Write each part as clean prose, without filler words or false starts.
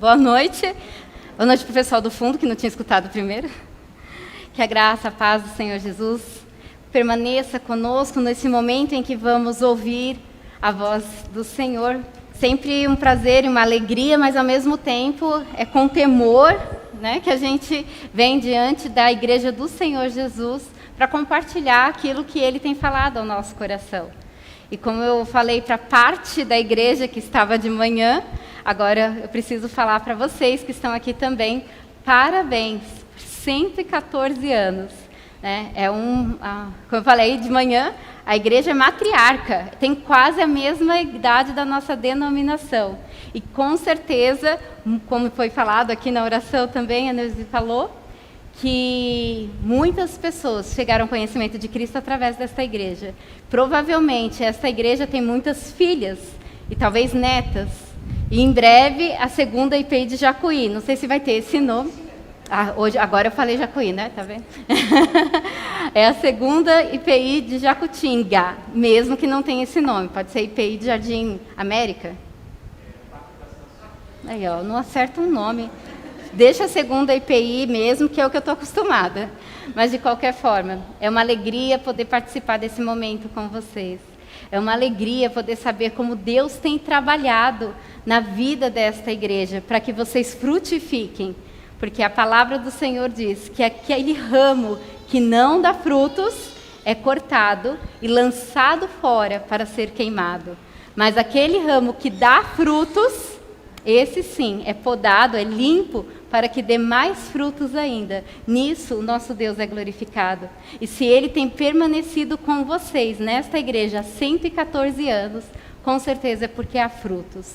Boa noite. Boa noite para o pessoal do fundo, que não tinha escutado primeiro. Que a graça, a paz do Senhor Jesus permaneça conosco nesse momento em que vamos ouvir a voz do Senhor. Sempre um prazer e uma alegria, mas ao mesmo tempo é com temor, né, que a gente vem diante da Igreja do Senhor Jesus para compartilhar aquilo que Ele tem falado ao nosso coração. E como eu falei para parte da igreja que estava de manhã, agora eu preciso falar para vocês que estão aqui também, parabéns, por 114 anos. Né? Como eu falei de manhã, a igreja é matriarca, tem quase a mesma idade da nossa denominação. E com certeza, como foi falado aqui na oração também, a Neuzi falou, que muitas pessoas chegaram ao conhecimento de Cristo através desta igreja. Provavelmente, esta igreja tem muitas filhas e talvez netas. E em breve, a segunda IPI de Jacuí. Não sei se vai ter esse nome. Agora eu falei Jacuí, né? Tá vendo? É a segunda IPI de Jacutinga, mesmo que não tenha esse nome. Pode ser IPI de Jardim América? Aí, ó, não acerta um nome. Deixa a segunda IPI mesmo, que é o que eu estou acostumada. Mas, de qualquer forma, é uma alegria poder participar desse momento com vocês. É uma alegria poder saber como Deus tem trabalhado na vida desta igreja, para que vocês frutifiquem. Porque a palavra do Senhor diz que aquele ramo que não dá frutos é cortado e lançado fora para ser queimado. Mas aquele ramo que dá frutos, esse sim, é podado, é limpo, para que dê mais frutos ainda. Nisso, o nosso Deus é glorificado. E se Ele tem permanecido com vocês nesta igreja há 114 anos, com certeza é porque há frutos.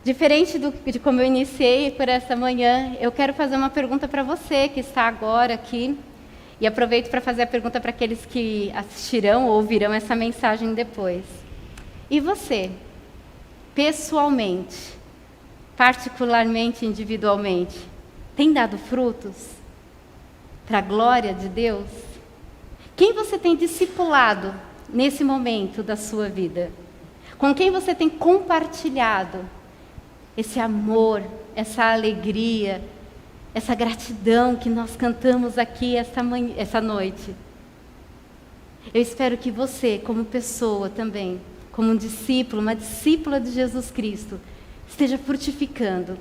Diferente de como eu iniciei por essa manhã, eu quero fazer uma pergunta para você que está agora aqui. E aproveito para fazer a pergunta para aqueles que assistirão ou ouvirão essa mensagem depois. E você, pessoalmente, particularmente, individualmente, tem dado frutos para a glória de Deus? Quem você tem discipulado nesse momento da sua vida? Com quem você tem compartilhado esse amor, essa alegria, essa gratidão que nós cantamos aqui essa noite? Eu espero que você, como pessoa também, como um discípulo, uma discípula de Jesus Cristo, esteja frutificando.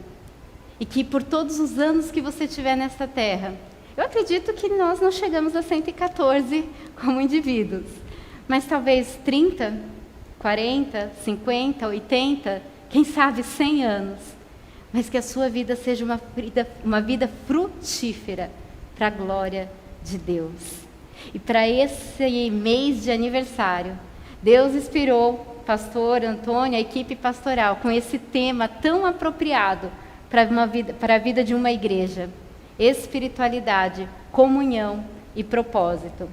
E que por todos os anos que você tiver nesta terra, eu acredito que nós não chegamos a 114 como indivíduos, mas talvez 30, 40, 50, 80, quem sabe 100 anos, mas que a sua vida seja uma vida frutífera para a glória de Deus. E para esse mês de aniversário, Deus inspirou pastor Antônio, a equipe pastoral, com esse tema tão apropriado para a vida de uma igreja: espiritualidade, comunhão e propósito.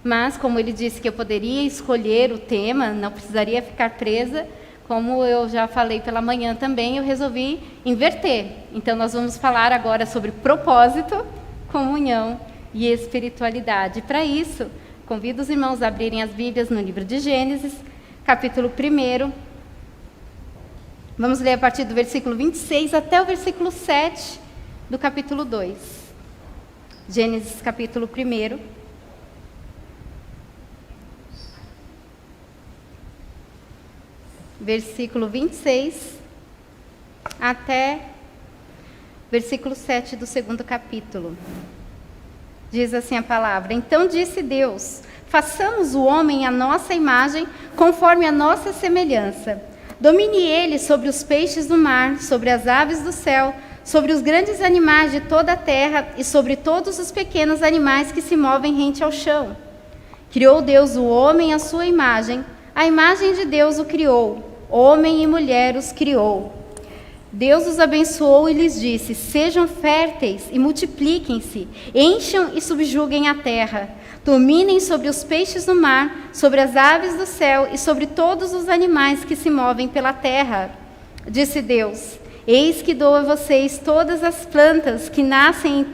Mas, como ele disse que eu poderia escolher o tema, não precisaria ficar presa, como eu já falei pela manhã também, eu resolvi inverter. Então, nós vamos falar agora sobre propósito, comunhão e espiritualidade. Para isso, convido os irmãos a abrirem as Bíblias no livro de Gênesis, capítulo 1. Vamos ler a partir do versículo 26 até o versículo 7 do capítulo 2. Gênesis, capítulo 1. Versículo 26 até versículo 7 do 2º capítulo. Diz assim a palavra: Então disse Deus: façamos o homem à nossa imagem, conforme a nossa semelhança. Domine ele sobre os peixes do mar, sobre as aves do céu, sobre os grandes animais de toda a terra e sobre todos os pequenos animais que se movem rente ao chão. Criou Deus o homem à sua imagem, a imagem de Deus o criou, homem e mulher os criou. Deus os abençoou e lhes disse: sejam férteis e multipliquem-se, encham e subjuguem a terra. Dominem sobre os peixes do mar, sobre as aves do céu e sobre todos os animais que se movem pela terra. Disse Deus: eis que dou a vocês todas as plantas que nascem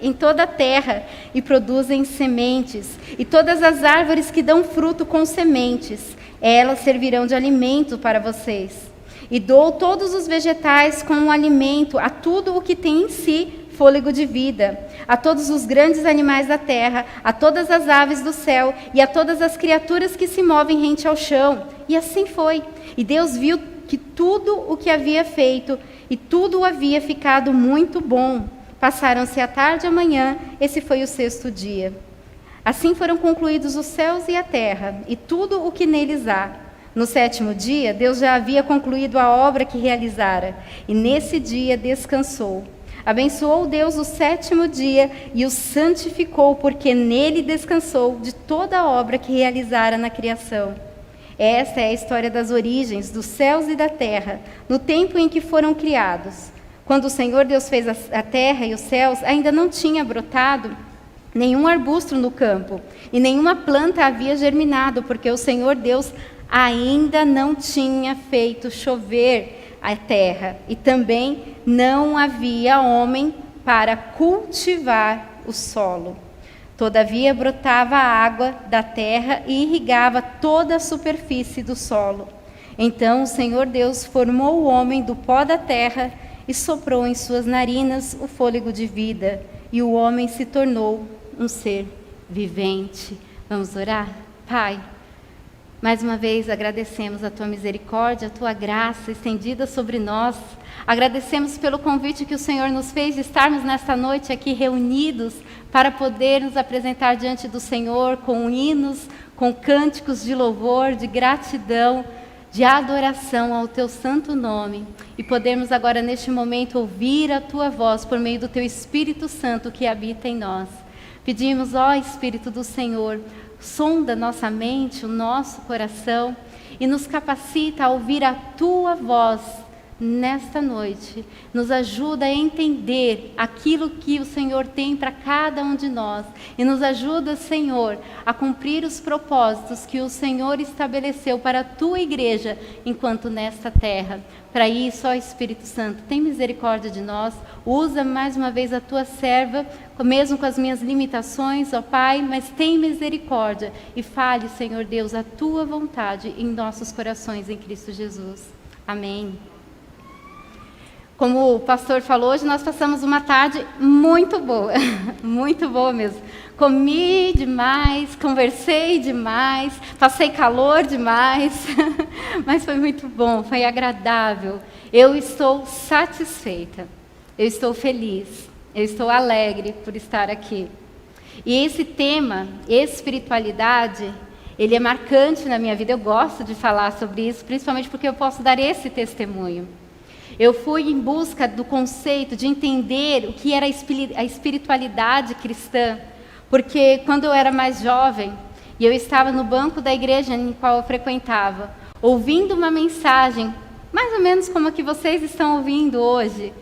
em toda a terra e produzem sementes, e todas as árvores que dão fruto com sementes. Elas servirão de alimento para vocês. E dou todos os vegetais como alimento a tudo o que tem em si fôlego de vida, a todos os grandes animais da terra, a todas as aves do céu e a todas as criaturas que se movem rente ao chão. E assim foi. E Deus viu que tudo o que havia feito, e tudo havia ficado muito bom. Passaram-se a tarde e a manhã, esse foi o 6º dia. Assim foram concluídos os céus e a terra, e tudo o que neles há. No 7º dia, Deus já havia concluído a obra que realizara, e nesse dia descansou. Abençoou Deus o 7º dia e o santificou, porque nele descansou de toda a obra que realizara na criação. Esta é a história das origens dos céus e da terra, no tempo em que foram criados. Quando o Senhor Deus fez a terra e os céus, ainda não tinha brotado nenhum arbusto no campo, e nenhuma planta havia germinado, porque o Senhor Deus ainda não tinha feito chover a terra, e também não havia homem para cultivar o solo. Todavia brotava a água da terra e irrigava toda a superfície do solo. Então o Senhor Deus formou o homem do pó da terra e soprou em suas narinas o fôlego de vida, e o homem se tornou um ser vivente. Vamos orar? Pai, mais uma vez agradecemos a Tua misericórdia, a Tua graça estendida sobre nós. Agradecemos pelo convite que o Senhor nos fez de estarmos nesta noite aqui reunidos para poder nos apresentar diante do Senhor com hinos, com cânticos de louvor, de gratidão, de adoração ao Teu santo nome. E podermos agora neste momento ouvir a Tua voz por meio do Teu Espírito Santo que habita em nós. Pedimos, ó Espírito do Senhor, sonda nossa mente, o nosso coração e nos capacita a ouvir a Tua voz nesta noite. Nos ajuda a entender aquilo que o Senhor tem para cada um de nós. E nos ajuda, Senhor, a cumprir os propósitos que o Senhor estabeleceu para a Tua igreja enquanto nesta terra. Para isso, ó Espírito Santo, tem misericórdia de nós. Usa mais uma vez a Tua serva, mesmo com as minhas limitações, ó Pai, mas tem misericórdia. E fale, Senhor Deus, a Tua vontade em nossos corações em Cristo Jesus. Amém. Como o pastor falou, hoje nós passamos uma tarde muito boa, muito boa mesmo. Comi demais, conversei demais, passei calor demais, mas foi muito bom, foi agradável. Eu estou satisfeita, eu estou feliz, eu estou alegre por estar aqui. E esse tema, espiritualidade, ele é marcante na minha vida. Eu gosto de falar sobre isso, principalmente porque eu posso dar esse testemunho. Eu fui em busca do conceito de entender o que era a espiritualidade cristã, porque quando eu era mais jovem, e eu estava no banco da igreja em qual eu frequentava, ouvindo uma mensagem, mais ou menos como a que vocês estão ouvindo hoje,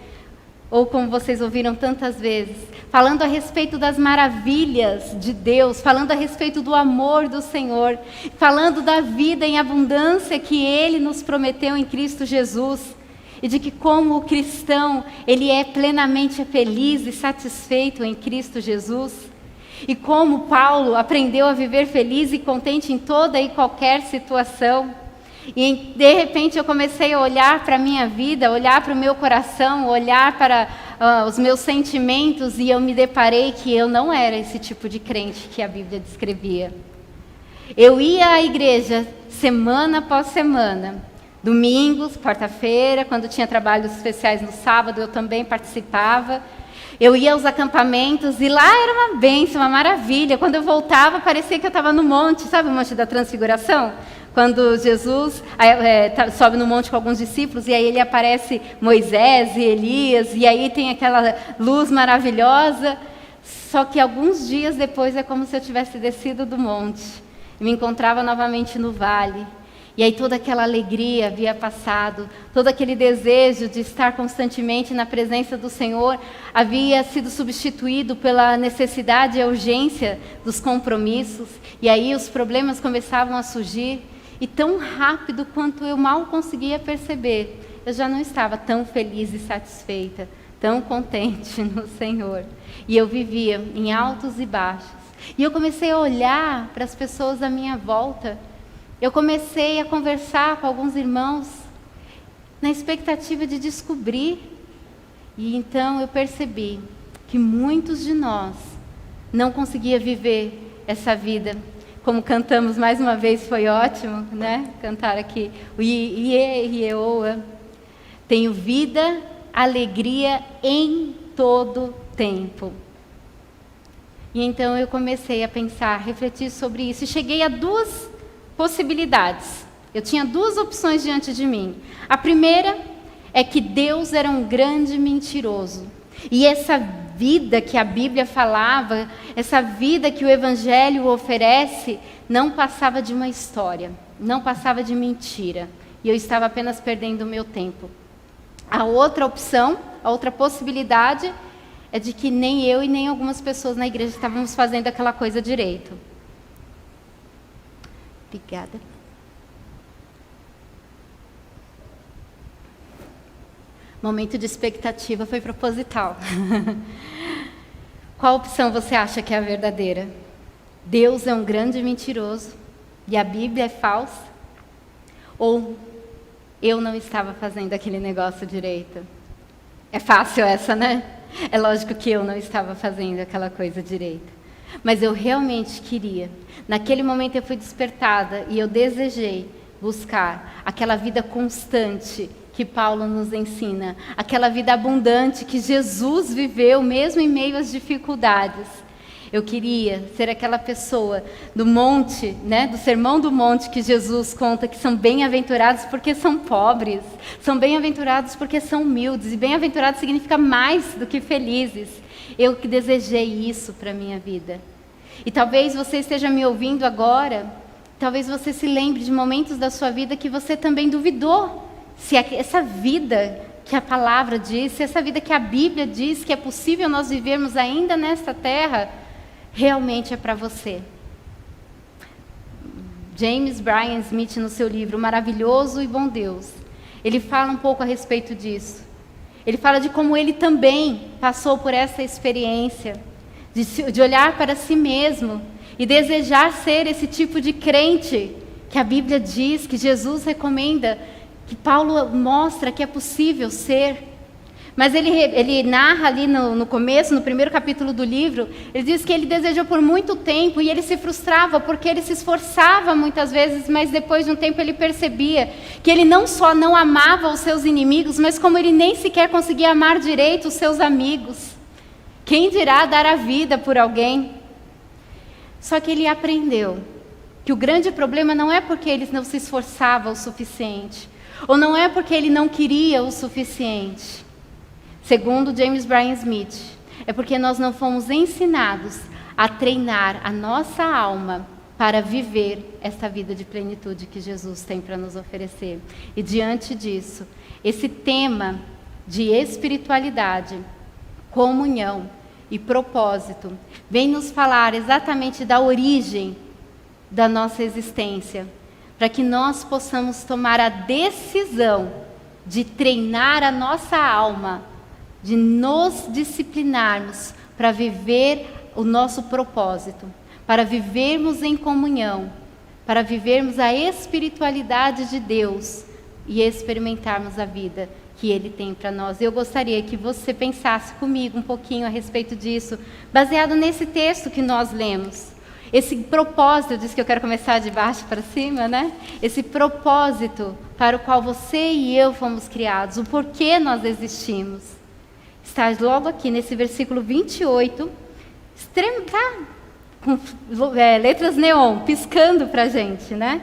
ou como vocês ouviram tantas vezes, falando a respeito das maravilhas de Deus, falando a respeito do amor do Senhor, falando da vida em abundância que Ele nos prometeu em Cristo Jesus, e de que como o cristão, ele é plenamente feliz e satisfeito em Cristo Jesus. E como Paulo aprendeu a viver feliz e contente em toda e qualquer situação. E de repente eu comecei a olhar para a minha vida, olhar para o meu coração, olhar para os meus sentimentos, e eu me deparei que eu não era esse tipo de crente que a Bíblia descrevia. Eu ia à igreja semana após semana, domingos, quarta-feira, quando tinha trabalhos especiais no sábado, eu também participava. Eu ia aos acampamentos e lá era uma bênção, uma maravilha. Quando eu voltava, parecia que eu estava no monte, sabe o Monte da Transfiguração? Quando Jesus sobe no monte com alguns discípulos, e aí ele aparece Moisés e Elias, e aí tem aquela luz maravilhosa. Só que alguns dias depois é como se eu tivesse descido do monte e me encontrava novamente no vale. E aí toda aquela alegria havia passado, todo aquele desejo de estar constantemente na presença do Senhor havia sido substituído pela necessidade e a urgência dos compromissos. E aí os problemas começavam a surgir, e tão rápido quanto eu mal conseguia perceber, eu já não estava tão feliz e satisfeita, tão contente no Senhor. E eu vivia em altos e baixos. E eu comecei a olhar para as pessoas à minha volta. Eu comecei a conversar com alguns irmãos na expectativa de descobrir. E então eu percebi que muitos de nós não conseguiam viver essa vida. Como cantamos mais uma vez, foi ótimo, né? Cantar aqui o Ieoa. Tenho vida, alegria em todo tempo. E então eu comecei a pensar, refletir sobre isso. E cheguei a duas possibilidades. Eu tinha duas opções diante de mim. A primeira é que Deus era um grande mentiroso. E essa vida que a Bíblia falava, essa vida que o Evangelho oferece, não passava de uma história, não passava de mentira. E eu estava apenas perdendo o meu tempo. A outra opção, a outra possibilidade, é de que nem eu e nem algumas pessoas na igreja estávamos fazendo aquela coisa direito. Obrigada. Momento de expectativa foi proposital. Qual opção você acha que é a verdadeira? Deus é um grande mentiroso e a Bíblia é falsa? Ou eu não estava fazendo aquele negócio direito? É fácil essa, né? É lógico que eu não estava fazendo aquela coisa direito. Mas eu realmente queria. Naquele momento eu fui despertada e eu desejei buscar aquela vida constante que Paulo nos ensina, aquela vida abundante que Jesus viveu mesmo em meio às dificuldades. Eu queria ser aquela pessoa do monte, né, do Sermão do Monte que Jesus conta que são bem-aventurados porque são pobres, são bem-aventurados porque são humildes, e bem-aventurados significa mais do que felizes. Eu que desejei isso para a minha vida. E talvez você esteja me ouvindo agora, talvez você se lembre de momentos da sua vida que você também duvidou se essa vida que a palavra diz, se essa vida que a Bíblia diz que é possível nós vivermos ainda nesta terra, realmente é para você. James Bryan Smith, no seu livro Maravilhoso e Bom Deus, ele fala um pouco a respeito disso. Ele fala de como ele também passou por essa experiência, de olhar para si mesmo e desejar ser esse tipo de crente que a Bíblia diz, que Jesus recomenda, que Paulo mostra que é possível ser. Mas ele narra ali no começo, no primeiro capítulo do livro, ele diz que ele desejou por muito tempo e ele se frustrava porque ele se esforçava muitas vezes, mas depois de um tempo ele percebia que ele não só não amava os seus inimigos, mas como ele nem sequer conseguia amar direito os seus amigos. Quem dirá dar a vida por alguém? Só que ele aprendeu que o grande problema não é porque ele não se esforçava o suficiente, ou não é porque ele não queria o suficiente. Segundo James Bryan Smith, é porque nós não fomos ensinados a treinar a nossa alma para viver essa vida de plenitude que Jesus tem para nos oferecer. E diante disso, esse tema de espiritualidade, comunhão e propósito vem nos falar exatamente da origem da nossa existência, para que nós possamos tomar a decisão de treinar a nossa alma, de nos disciplinarmos para viver o nosso propósito, para vivermos em comunhão, para vivermos a espiritualidade de Deus e experimentarmos a vida que Ele tem para nós. Eu gostaria que você pensasse comigo um pouquinho a respeito disso, baseado nesse texto que nós lemos. Esse propósito, eu disse que eu quero começar de baixo para cima, né? Esse propósito para o qual você e eu fomos criados, o porquê nós existimos. Está logo aqui nesse versículo 28, tá? Com letras neon, piscando para a gente, né?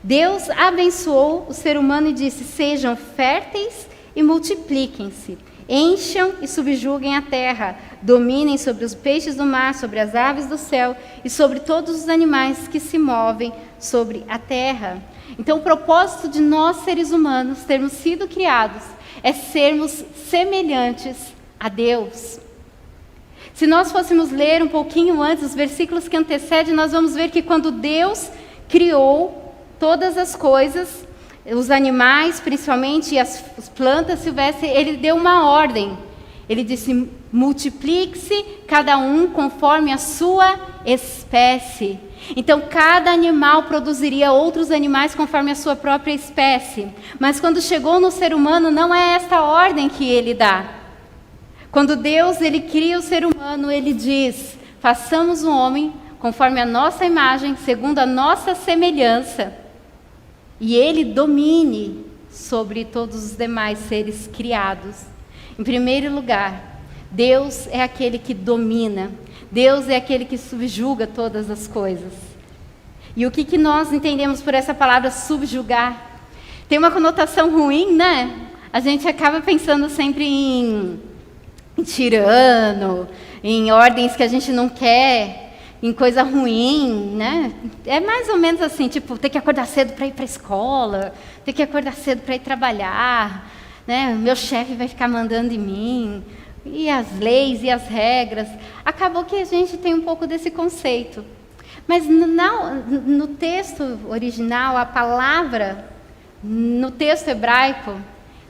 Deus abençoou o ser humano e disse: sejam férteis e multipliquem-se, encham e subjuguem a terra, dominem sobre os peixes do mar, sobre as aves do céu e sobre todos os animais que se movem sobre a terra. Então, o propósito de nós, seres humanos, termos sido criados, é sermos semelhantes a Deus. Se nós fôssemos ler um pouquinho antes, os versículos que antecedem, nós vamos ver que quando Deus criou todas as coisas, os animais principalmente e as plantas silvestres, Ele deu uma ordem. Ele disse: multiplique-se cada um conforme a sua espécie. Então, cada animal produziria outros animais conforme a sua própria espécie. Mas quando chegou no ser humano, não é esta ordem que ele dá. Quando Deus ele cria o ser humano, ele diz: façamos um homem conforme a nossa imagem, segundo a nossa semelhança, e ele domine sobre todos os demais seres criados. Em primeiro lugar, Deus é aquele que domina. Deus é aquele que subjuga todas as coisas. E o que nós entendemos por essa palavra subjugar? Tem uma conotação ruim, né? A gente acaba pensando sempre em tirano, em ordens que a gente não quer, em coisa ruim, né? É mais ou menos assim, tipo, ter que acordar cedo para ir para a escola, ter que acordar cedo para ir trabalhar, né? Meu chefe vai ficar mandando em mim. E as leis e as regras. Acabou que a gente tem um pouco desse conceito. Mas no texto original, a palavra, no texto hebraico,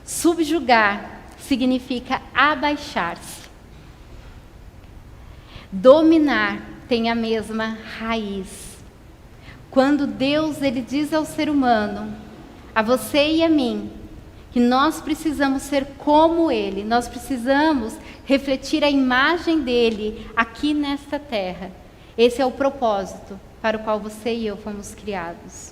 subjugar significa abaixar-se. Dominar tem a mesma raiz. Quando Deus ele diz ao ser humano, a você e a mim, que nós precisamos ser como Ele, nós precisamos refletir a imagem dEle aqui nesta terra. Esse é o propósito para o qual você e eu fomos criados.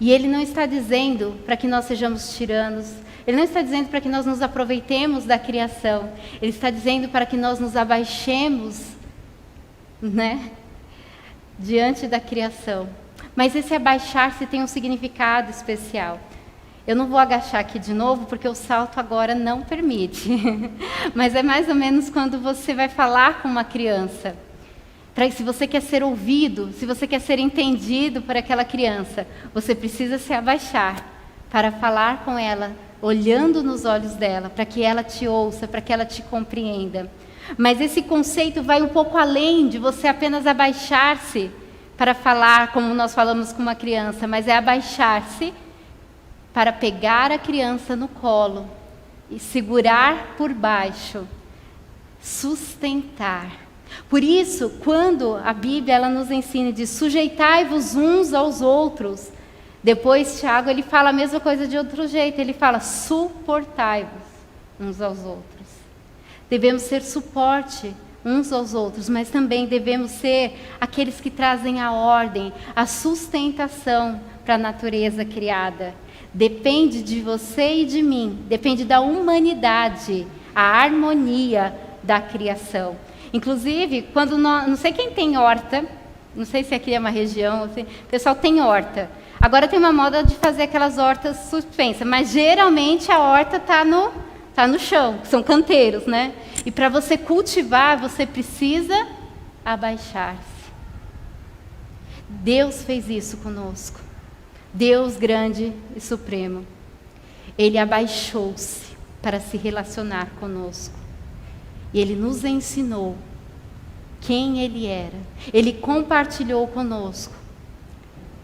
E Ele não está dizendo para que nós sejamos tiranos, Ele não está dizendo para que nós nos aproveitemos da criação, Ele está dizendo para que nós nos abaixemos, né, diante da criação. Mas esse abaixar-se tem um significado especial. Eu não vou agachar aqui de novo, porque o salto agora não permite. Mas é mais ou menos quando você vai falar com uma criança. Se você quer ser ouvido, se você quer ser entendido por aquela criança, você precisa se abaixar para falar com ela, olhando nos olhos dela, para que ela te ouça, para que ela te compreenda. Mas esse conceito vai um pouco além de você apenas abaixar-se para falar como nós falamos com uma criança, mas é abaixar-se para pegar a criança no colo e segurar por baixo, sustentar. Por isso, quando a Bíblia ela nos ensina de sujeitai-vos uns aos outros, depois Tiago ele fala a mesma coisa de outro jeito, ele fala suportai-vos uns aos outros. Devemos ser suporte uns aos outros, mas também devemos ser aqueles que trazem a ordem, a sustentação para a natureza criada. Depende de você e de mim, depende da humanidade, a harmonia da criação. Inclusive, quando não sei quem tem horta, não sei se aqui é uma região, assim, o pessoal tem horta. Agora tem uma moda de fazer aquelas hortas suspensas, mas geralmente a horta está no chão, são canteiros, né? E para você cultivar, você precisa abaixar-se. Deus fez isso conosco. Deus grande e supremo, Ele abaixou-se para se relacionar conosco. E Ele nos ensinou quem Ele era. Ele compartilhou conosco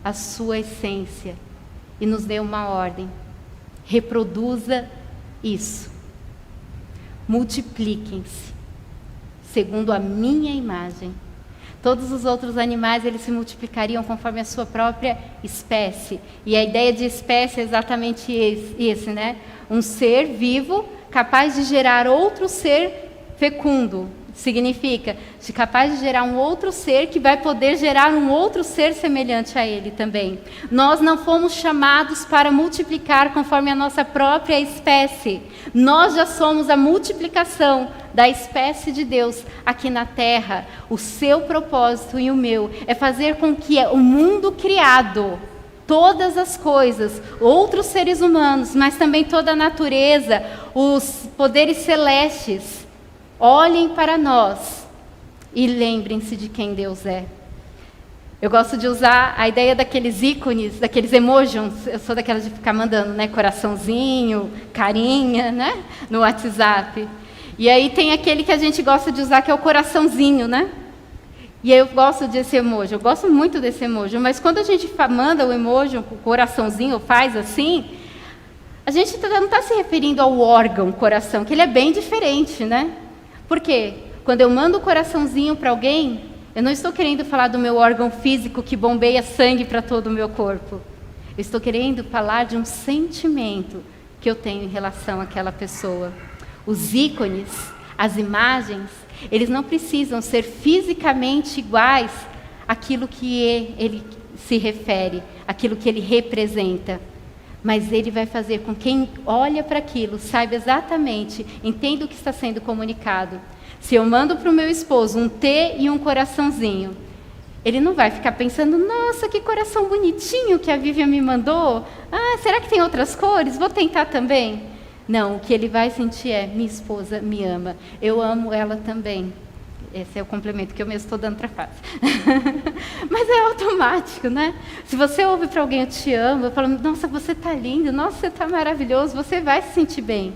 a sua essência e nos deu uma ordem. Reproduza isso. Multipliquem-se, segundo a minha imagem. Todos os outros animais, eles se multiplicariam conforme a sua própria espécie. E a ideia de espécie é exatamente esse, né? Um ser vivo capaz de gerar outro ser fecundo. Significa capaz de gerar um outro ser que vai poder gerar um outro ser semelhante a ele também. Nós não fomos chamados para multiplicar conforme a nossa própria espécie. Nós já somos a multiplicação da espécie de Deus aqui na terra. O seu propósito e o meu é fazer com que o mundo criado, todas as coisas, outros seres humanos, mas também toda a natureza, os poderes celestes, olhem para nós e lembrem-se de quem Deus é. Eu gosto de usar a ideia daqueles ícones, daqueles emojis. Eu sou daquelas de ficar mandando, né, coraçãozinho, carinha, né, no WhatsApp. E aí tem aquele que a gente gosta de usar, que é o coraçãozinho, né? E aí eu gosto desse emoji, eu gosto muito desse emoji, mas quando a gente manda o emoji, o coraçãozinho, faz assim, a gente não está se referindo ao órgão coração, que ele é bem diferente, né? Por quê? Quando eu mando o coraçãozinho para alguém, eu não estou querendo falar do meu órgão físico que bombeia sangue para todo o meu corpo. Eu estou querendo falar de um sentimento que eu tenho em relação àquela pessoa. Os ícones, as imagens, eles não precisam ser fisicamente iguais àquilo que ele se refere, àquilo que ele representa. Mas ele vai fazer com que quem olha para aquilo saiba exatamente, entenda o que está sendo comunicado. Se eu mando para o meu esposo um T e um coraçãozinho, ele não vai ficar pensando, nossa, que coração bonitinho que a Vivian me mandou. Ah, será que tem outras cores? Vou tentar também. Não, o que ele vai sentir é, minha esposa me ama, eu amo ela também. Esse é o complemento que eu mesmo estou dando para a frase. Mas é automático, né? Se você ouve para alguém, eu te amo, eu falo, nossa, você está lindo, nossa, você está maravilhoso, você vai se sentir bem.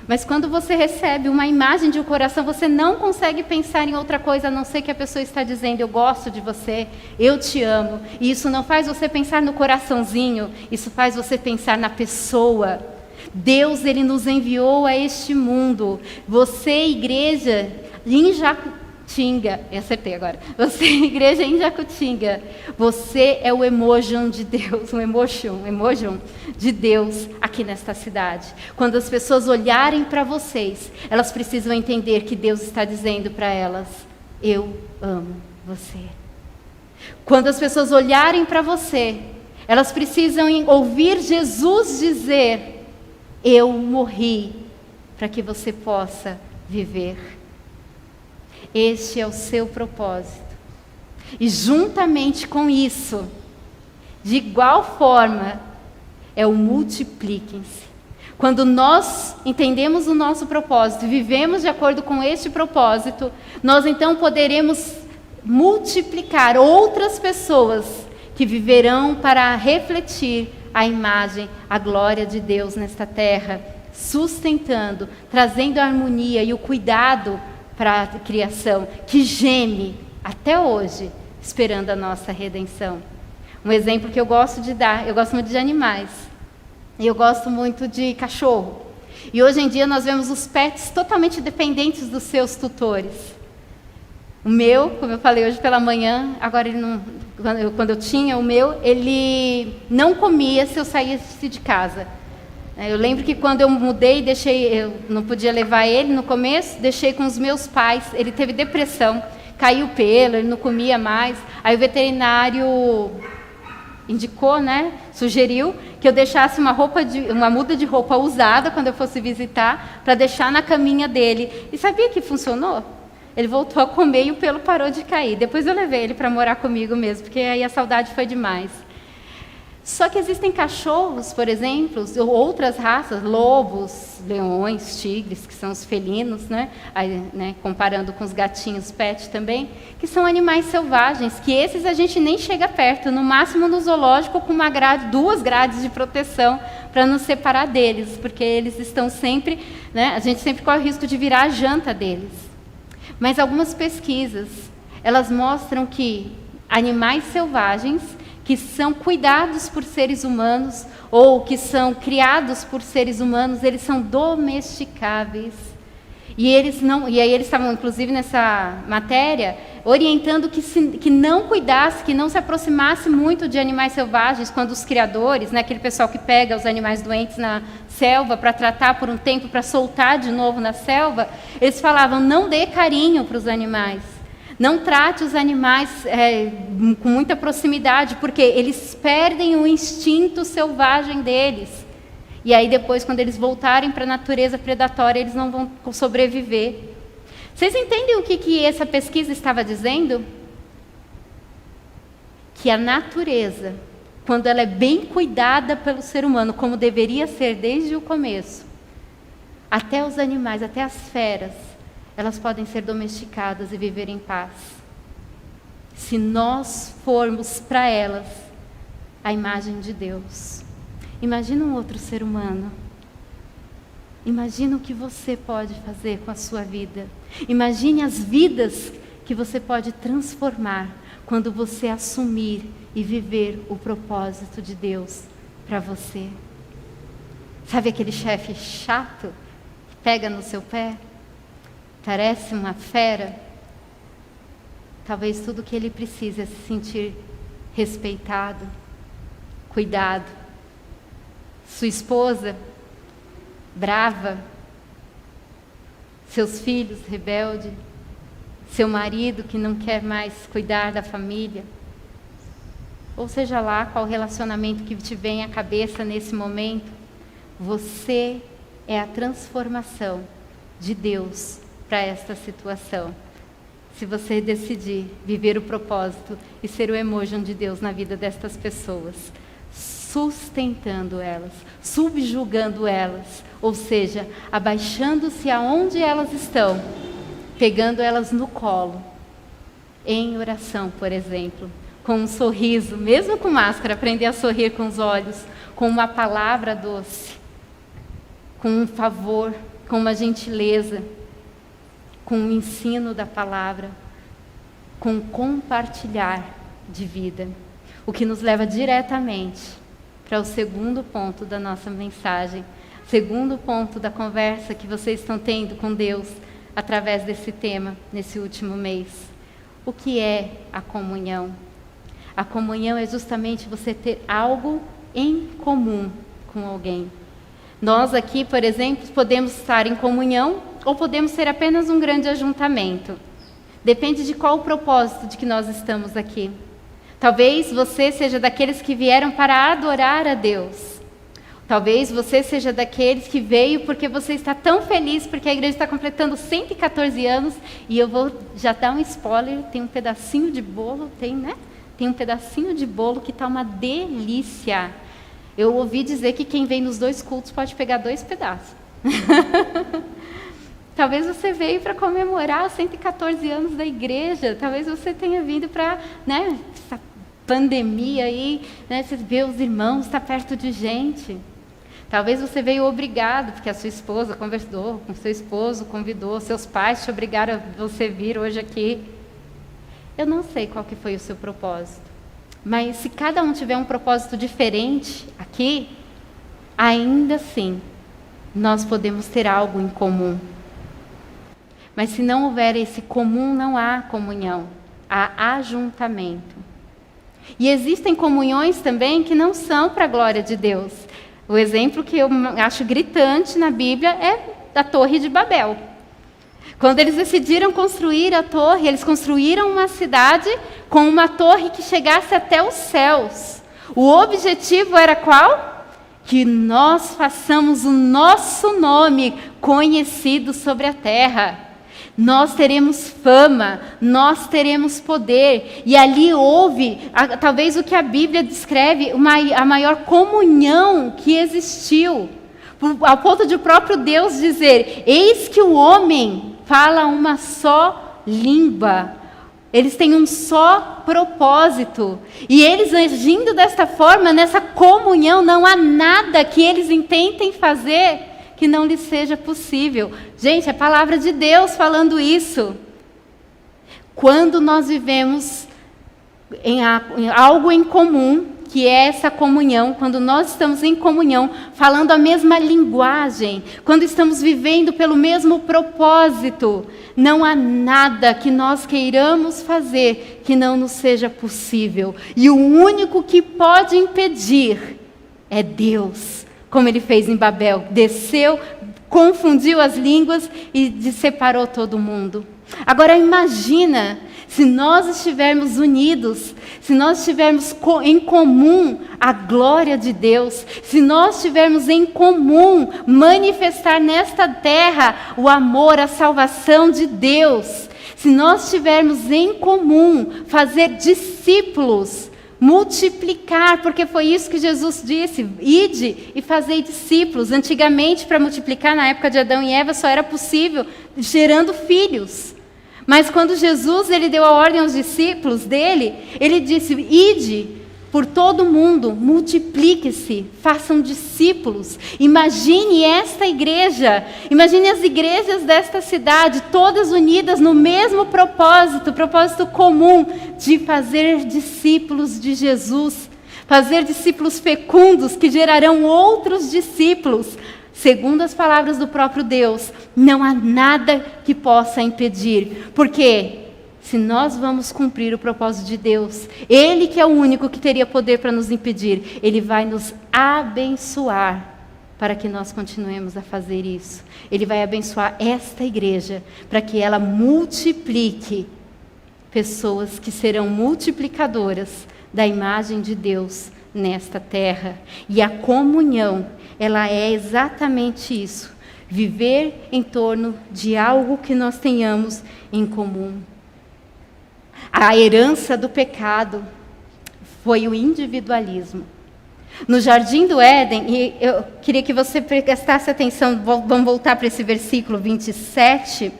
Mas quando você recebe uma imagem de um coração, você não consegue pensar em outra coisa, a não ser que a pessoa está dizendo, eu gosto de você, eu te amo. E isso não faz você pensar no coraçãozinho, isso faz você pensar na pessoa. Deus, Ele nos enviou a este mundo. Você, igreja, em Jacutinga, eu acertei agora. Você, igreja em Jacutinga, você é o emotion de Deus, um emotion de Deus aqui nesta cidade. Quando as pessoas olharem para vocês, elas precisam entender que Deus está dizendo para elas, eu amo você. Quando as pessoas olharem para você, elas precisam ouvir Jesus dizer, eu morri para que você possa viver. Este é o seu propósito. E juntamente com isso, de igual forma, é o multipliquem-se. Quando nós entendemos o nosso propósito e vivemos de acordo com este propósito, nós então poderemos multiplicar outras pessoas que viverão para refletir a imagem, a glória de Deus nesta terra, sustentando, trazendo a harmonia e o cuidado para a criação, que geme até hoje, esperando a nossa redenção. Um exemplo que eu gosto de dar, eu gosto muito de animais, e eu gosto muito de cachorro. E hoje em dia nós vemos os pets totalmente dependentes dos seus tutores. O meu, como eu falei hoje pela manhã, agora ele não, quando eu tinha o meu, ele não comia se eu saísse de casa. Eu lembro que quando eu mudei, eu não podia levar ele no começo, deixei com os meus pais, ele teve depressão, caiu o pelo, ele não comia mais. Aí o veterinário indicou, sugeriu que eu deixasse uma muda de roupa usada quando eu fosse visitar, para deixar na caminha dele. E sabia que funcionou? Ele voltou a comer e o pelo parou de cair. Depois eu levei ele para morar comigo mesmo, porque aí a saudade foi demais. Só que existem cachorros, por exemplo, ou outras raças, lobos, leões, tigres, que são os felinos, Aí, comparando com os gatinhos pet também, que são animais selvagens, que esses a gente nem chega perto, no máximo no zoológico com duas grades de proteção para nos separar deles, porque eles estão sempre, a gente sempre corre o risco de virar a janta deles. Mas algumas pesquisas, elas mostram que animais selvagens que são cuidados por seres humanos ou que são criados por seres humanos, eles são domesticáveis. E aí eles estavam, inclusive, nessa matéria, orientando que não cuidasse, que não se aproximasse muito de animais selvagens, quando os criadores, aquele pessoal que pega os animais doentes na selva para tratar por um tempo, para soltar de novo na selva, eles falavam, não dê carinho para os animais. Não trate os animais com muita proximidade, porque eles perdem o instinto selvagem deles. E aí depois, quando eles voltarem para a natureza predatória, eles não vão sobreviver. Vocês entendem o que essa pesquisa estava dizendo? Que a natureza, quando ela é bem cuidada pelo ser humano, como deveria ser desde o começo, até os animais, até as feras, elas podem ser domesticadas e viver em paz. Se nós formos para elas a imagem de Deus. Imagina um outro ser humano. Imagina o que você pode fazer com a sua vida. Imagine as vidas que você pode transformar quando você assumir e viver o propósito de Deus para você. Sabe aquele chefe chato que pega no seu pé? parece uma fera, talvez tudo que ele precisa é se sentir respeitado, cuidado. Sua esposa, brava, seus filhos, rebelde, seu marido que não quer mais cuidar da família, ou seja lá qual relacionamento que te vem à cabeça nesse momento, você é a transformação de Deus para esta situação. Se você decidir viver o propósito e ser o emoji de Deus na vida destas pessoas, sustentando elas, subjugando elas, ou seja, abaixando-se aonde elas estão, pegando elas no colo, em oração, por exemplo, com um sorriso, mesmo com máscara, aprender a sorrir com os olhos, com uma palavra doce, com um favor, com uma gentileza, com o ensino da palavra, com compartilhar de vida. O que nos leva diretamente para o segundo ponto da nossa mensagem, segundo ponto da conversa que vocês estão tendo com Deus através desse tema, nesse último mês. O que é a comunhão? A comunhão é justamente você ter algo em comum com alguém. Nós aqui, por exemplo, podemos estar em comunhão ou podemos ser apenas um grande ajuntamento. Depende de qual o propósito de que nós estamos aqui. Talvez você seja daqueles que vieram para adorar a Deus. Talvez você seja daqueles que veio porque você está tão feliz porque a igreja está completando 114 anos e eu vou já dar um spoiler, tem um pedacinho de bolo, Tem um pedacinho de bolo que está uma delícia. Eu ouvi dizer que quem vem nos 2 cultos pode pegar 2 pedaços. Talvez você veio para comemorar 114 anos da igreja. Talvez você tenha vindo para, essa pandemia aí, você vê os irmãos, está perto de gente. Talvez você veio obrigado, porque a sua esposa conversou com seu esposo, convidou, seus pais te obrigaram a você vir hoje aqui. Eu não sei qual que foi o seu propósito, mas se cada um tiver um propósito diferente aqui, ainda assim, nós podemos ter algo em comum. Mas se não houver esse comum, não há comunhão, há ajuntamento. E existem comunhões também que não são para a glória de Deus. O exemplo que eu acho gritante na Bíblia é da Torre de Babel. Quando eles decidiram construir a torre, eles construíram uma cidade com uma torre que chegasse até os céus. O objetivo era qual? Que nós façamos o nosso nome conhecido sobre a terra. Nós teremos fama, nós teremos poder. E ali houve, talvez o que a Bíblia descreve, a maior comunhão que existiu. Ao ponto de o próprio Deus dizer, eis que o homem fala uma só língua. Eles têm um só propósito. E eles agindo desta forma, nessa comunhão, não há nada que eles intentem fazer que não lhes seja possível. Gente, é a palavra de Deus falando isso. Quando nós vivemos em algo em comum, que é essa comunhão, quando nós estamos em comunhão, falando a mesma linguagem, quando estamos vivendo pelo mesmo propósito, não há nada que nós queiramos fazer que não nos seja possível. E o único que pode impedir é Deus, como ele fez em Babel. Desceu, confundiu as línguas e separou todo mundo. Agora imagina se nós estivermos unidos, se nós estivermos em comum a glória de Deus, se nós estivermos em comum manifestar nesta terra o amor, a salvação de Deus, se nós estivermos em comum fazer discípulos, multiplicar, porque foi isso que Jesus disse, ide e fazei discípulos. Antigamente, para multiplicar, na época de Adão e Eva, só era possível gerando filhos. Mas quando Jesus ele deu a ordem aos discípulos dele, ele disse, ide por todo mundo, multiplique-se, façam discípulos. Imagine esta igreja, imagine as igrejas desta cidade, todas unidas no mesmo propósito comum de fazer discípulos de Jesus, fazer discípulos fecundos que gerarão outros discípulos. segundo as palavras do próprio Deus, não há nada que possa impedir. Porque se nós vamos cumprir o propósito de Deus, Ele que é o único que teria poder para nos impedir, Ele vai nos abençoar para que nós continuemos a fazer isso. Ele vai abençoar esta igreja para que ela multiplique pessoas que serão multiplicadoras da imagem de Deus nesta terra. E a comunhão, ela é exatamente isso. Viver em torno de algo que nós tenhamos em comum. A herança do pecado foi o individualismo. No Jardim do Éden, e eu queria que você prestasse atenção, vamos voltar para esse versículo 27.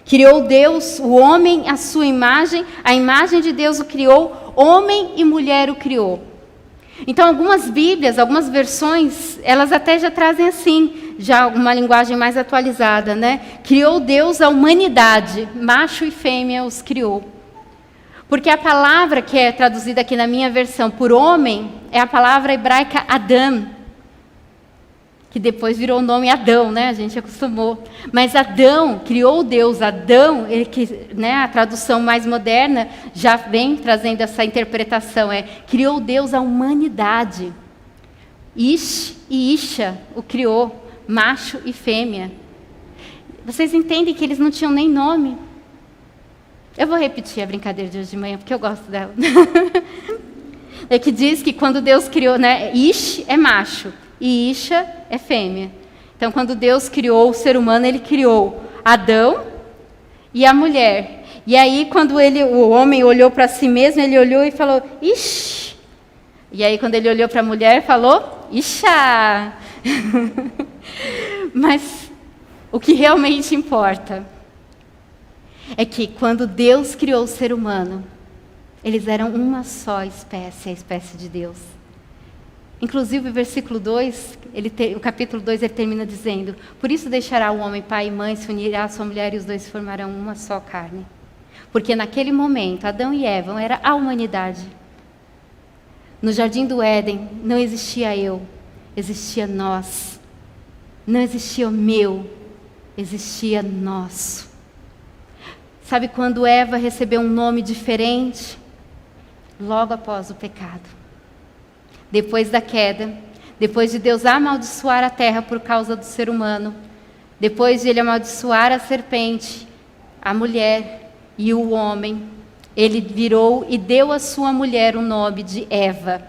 Criou Deus o homem à sua imagem, a imagem de Deus o criou, homem e mulher o criou. Então, algumas Bíblias, algumas versões, elas até já trazem assim, já uma linguagem mais atualizada, né? Criou Deus a humanidade, macho e fêmea os criou. Porque a palavra que é traduzida aqui na minha versão por homem é a palavra hebraica Adam, que depois virou o nome Adão, né? A gente acostumou. Mas Adão, criou Deus, Adão, a tradução mais moderna já vem trazendo essa interpretação, criou Deus a humanidade. Ish e Isha o criou, macho e fêmea. Vocês entendem que eles não tinham nem nome? Eu vou repetir a brincadeira de hoje de manhã, porque eu gosto dela. É que diz que quando Deus criou, Ish é macho e Isha é fêmea. Então, quando Deus criou o ser humano, Ele criou Adão e a mulher. E aí, quando o homem olhou para si mesmo, ele olhou e falou, Ish. E aí, quando ele olhou para a mulher, falou, Isha. Mas o que realmente importa é que quando Deus criou o ser humano, eles eram uma só espécie, a espécie de Deus. Inclusive, o versículo 2, o capítulo 2, ele termina dizendo, por isso deixará o homem pai e mãe, se unirá à sua mulher e os dois formarão uma só carne. Porque naquele momento, Adão e Eva era a humanidade. No Jardim do Éden, não existia eu, existia nós. Não existia o meu, existia nosso. Sabe quando Eva recebeu um nome diferente? Logo após o pecado. Depois da queda, depois de Deus amaldiçoar a terra por causa do ser humano, depois de Ele amaldiçoar a serpente, a mulher e o homem, Ele virou e deu à sua mulher o nome de Eva.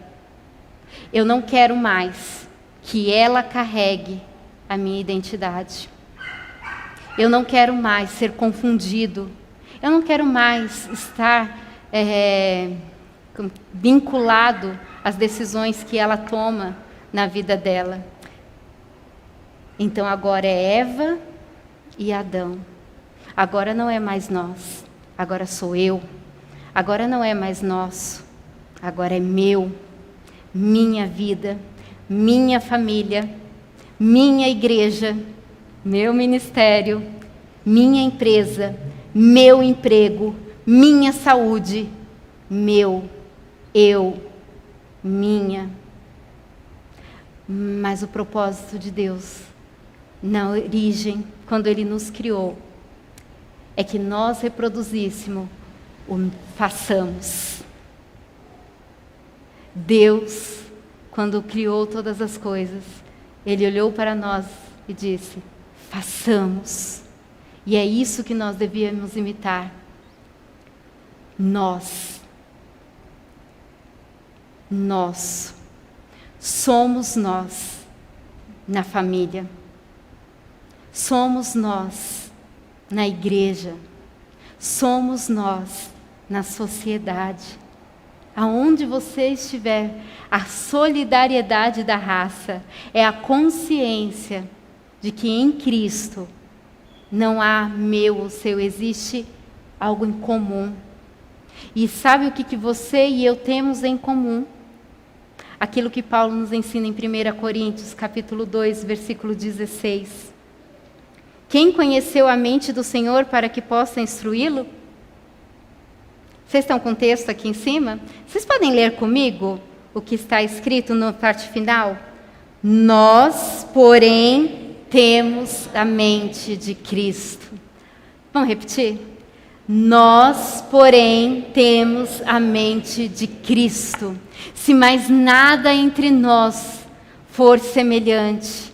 Eu não quero mais que ela carregue a minha identidade. Eu não quero mais ser confundido. Eu não quero mais estar vinculado às decisões que ela toma na vida dela. Então agora é Eva e Adão. Agora não é mais nós. Agora sou eu. Agora não é mais nosso. Agora é meu. Minha vida. Minha família. Minha igreja. Meu ministério. Minha empresa. Meu emprego, minha saúde, meu, eu, minha. Mas o propósito de Deus, na origem, quando Ele nos criou, é que nós reproduzíssemos o façamos. Deus, quando criou todas as coisas, Ele olhou para nós e disse, façamos. E é isso que nós devíamos imitar. Nós somos nós na família. Somos nós na igreja. Somos nós na sociedade. Aonde você estiver, a solidariedade da raça é a consciência de que em Cristo não há meu ou seu, existe algo em comum. E sabe o que você e eu temos em comum? Aquilo que Paulo nos ensina em 1 Coríntios, capítulo 2, versículo 16. Quem conheceu a mente do Senhor para que possa instruí-lo? Vocês estão com o texto aqui em cima? Vocês podem ler comigo o que está escrito na parte final? Nós, porém, temos a mente de Cristo. Vamos repetir? Nós, porém, temos a mente de Cristo. Se mais nada entre nós for semelhante,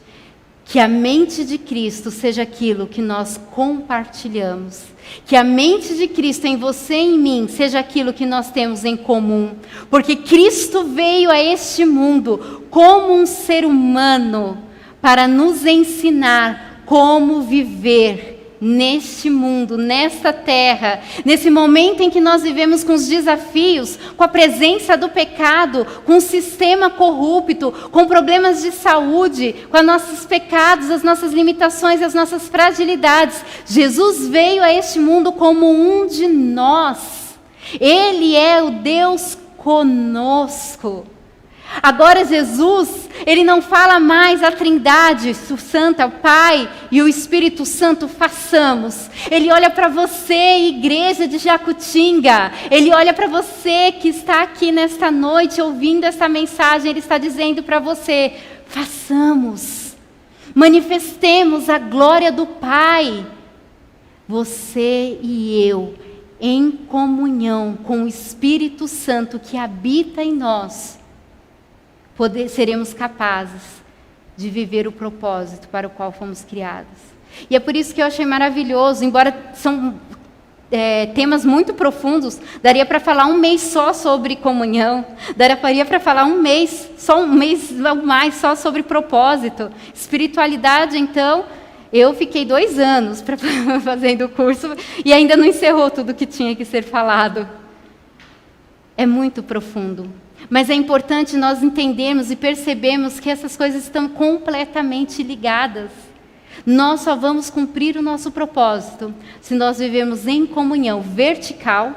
que a mente de Cristo seja aquilo que nós compartilhamos. Que a mente de Cristo em você e em mim seja aquilo que nós temos em comum. Porque Cristo veio a este mundo como um ser humano para nos ensinar como viver neste mundo, nesta terra, nesse momento em que nós vivemos com os desafios, com a presença do pecado, com o sistema corrupto, com problemas de saúde, com os nossos pecados, as nossas limitações, as nossas fragilidades. Jesus veio a este mundo como um de nós. Ele é o Deus conosco. Agora Jesus, ele não fala mais a Trindade, o Santo, o Pai e o Espírito Santo, façamos. Ele olha para você, igreja de Jacutinga. Ele olha para você que está aqui nesta noite ouvindo essa mensagem. Ele está dizendo para você, façamos. Manifestemos a glória do Pai. Você e eu, em comunhão com o Espírito Santo que habita em nós, seremos capazes de viver o propósito para o qual fomos criados. E é por isso que eu achei maravilhoso, embora são temas muito profundos, daria para falar um mês só sobre comunhão, daria para falar um mês ou mais só sobre propósito. Espiritualidade, então, eu fiquei 2 anos fazendo o curso e ainda não encerrou tudo que tinha que ser falado. É muito profundo. Mas é importante nós entendermos e percebermos que essas coisas estão completamente ligadas. Nós só vamos cumprir o nosso propósito se nós vivemos em comunhão vertical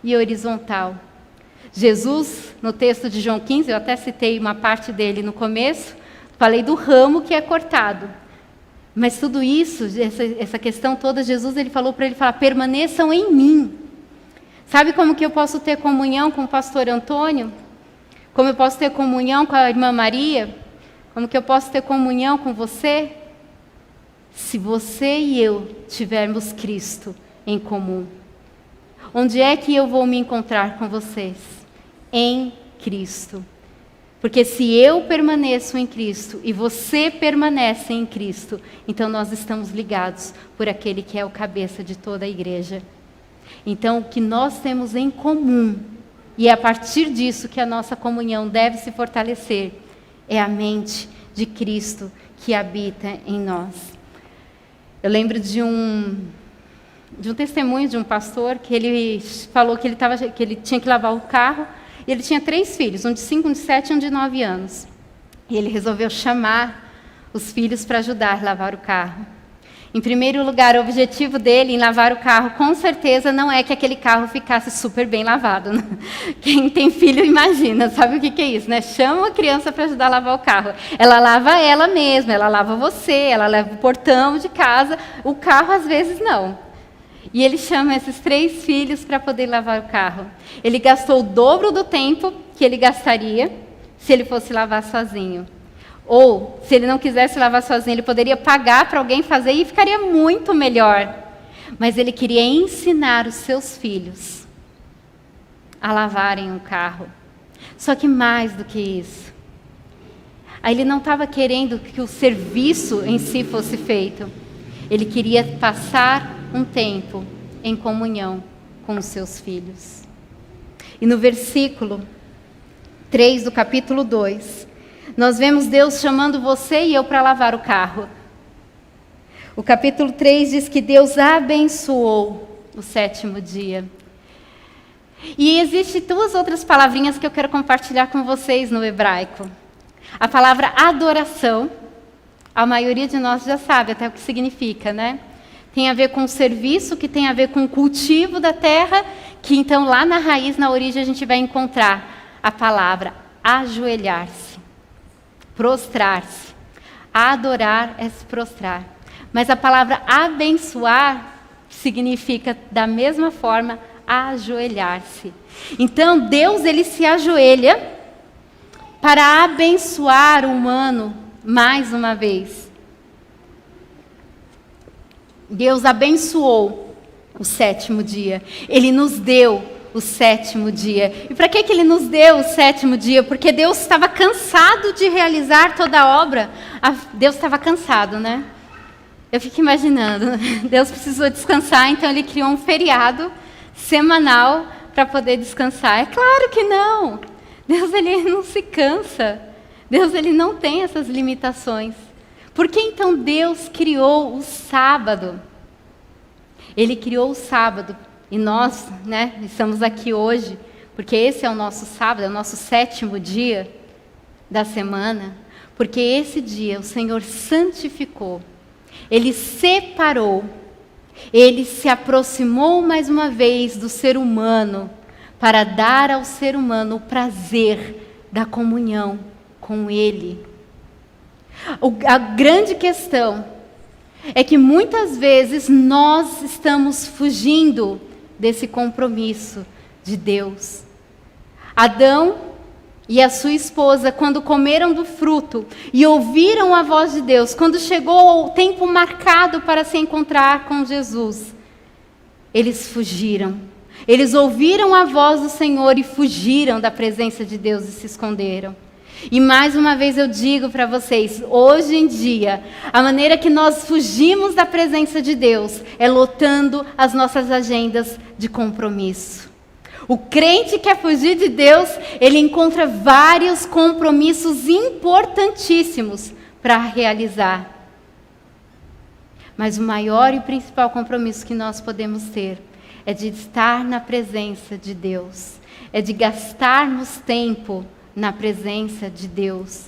e horizontal. Jesus, no texto de João 15, eu até citei uma parte dele no começo, falei do ramo que é cortado. Mas tudo isso, essa questão toda, Jesus ele falou para ele falar, permaneçam em mim. Sabe como que eu posso ter comunhão com o pastor Antônio? Como eu posso ter comunhão com a irmã Maria? Como que eu posso ter comunhão com você? Se você e eu tivermos Cristo em comum. Onde é que eu vou me encontrar com vocês? Em Cristo. Porque se eu permaneço em Cristo e você permanece em Cristo, então nós estamos ligados por aquele que é o cabeça de toda a igreja. Então o que nós temos em comum, e é a partir disso que a nossa comunhão deve se fortalecer, é a mente de Cristo que habita em nós. Eu lembro de um testemunho de um pastor que ele falou que ele tinha que lavar o carro, e ele tinha 3 filhos, um de 5, um de 7 e um de 9 anos. E ele resolveu chamar os filhos para ajudar a lavar o carro. Em primeiro lugar, o objetivo dele em lavar o carro, com certeza, não é que aquele carro ficasse super bem lavado. Né? Quem tem filho imagina, sabe o que é isso, né? Chama a criança para ajudar a lavar o carro. Ela lava ela mesma, ela lava você, ela leva o portão de casa, o carro às vezes não. E ele chama esses 3 filhos para poder lavar o carro. Ele gastou o dobro do tempo que ele gastaria se ele fosse lavar sozinho. Ou, se ele não quisesse lavar sozinho, ele poderia pagar para alguém fazer e ficaria muito melhor. Mas ele queria ensinar os seus filhos a lavarem um carro. Só que mais do que isso. Aí ele não estava querendo que o serviço em si fosse feito. Ele queria passar um tempo em comunhão com os seus filhos. E no versículo 3 do capítulo 2, nós vemos Deus chamando você e eu para lavar o carro. O capítulo 3 diz que Deus abençoou o 7º dia. E existem 2 outras palavrinhas que eu quero compartilhar com vocês no hebraico. A palavra adoração, a maioria de nós já sabe até o que significa, né? Tem a ver com o serviço, que tem a ver com o cultivo da terra, que então lá na raiz, na origem, a gente vai encontrar a palavra ajoelhar-se. Prostrar-se. Adorar é se prostrar. Mas a palavra abençoar significa, da mesma forma, ajoelhar-se. Então, Deus ele se ajoelha para abençoar o humano mais uma vez. Deus abençoou o sétimo dia. Ele nos deu o sétimo dia. E para que Ele nos deu o sétimo dia? Porque Deus estava cansado de realizar toda a obra. Deus estava cansado, né? Eu fico imaginando. Deus precisou descansar, então Ele criou um feriado semanal para poder descansar. É claro que não. Deus, Ele não se cansa. Deus, Ele não tem essas limitações. Por que então Deus criou o sábado? Ele criou o sábado. E nós, né, estamos aqui hoje, porque esse é o nosso sábado, é o nosso sétimo dia da semana. Porque esse dia o Senhor santificou. Ele separou. Ele se aproximou mais uma vez do ser humano para dar ao ser humano o prazer da comunhão com Ele. A grande questão é que muitas vezes nós estamos fugindo desse compromisso de Deus. Adão e a sua esposa, quando comeram do fruto e ouviram a voz de Deus, quando chegou o tempo marcado para se encontrar com Jesus, eles fugiram. Eles ouviram a voz do Senhor e fugiram da presença de Deus e se esconderam. E mais uma vez eu digo para vocês, hoje em dia, a maneira que nós fugimos da presença de Deus é lotando as nossas agendas de compromisso. O crente que quer fugir de Deus, ele encontra vários compromissos importantíssimos para realizar. Mas o maior e principal compromisso que nós podemos ter é de estar na presença de Deus, é de gastarmos tempo na presença de Deus.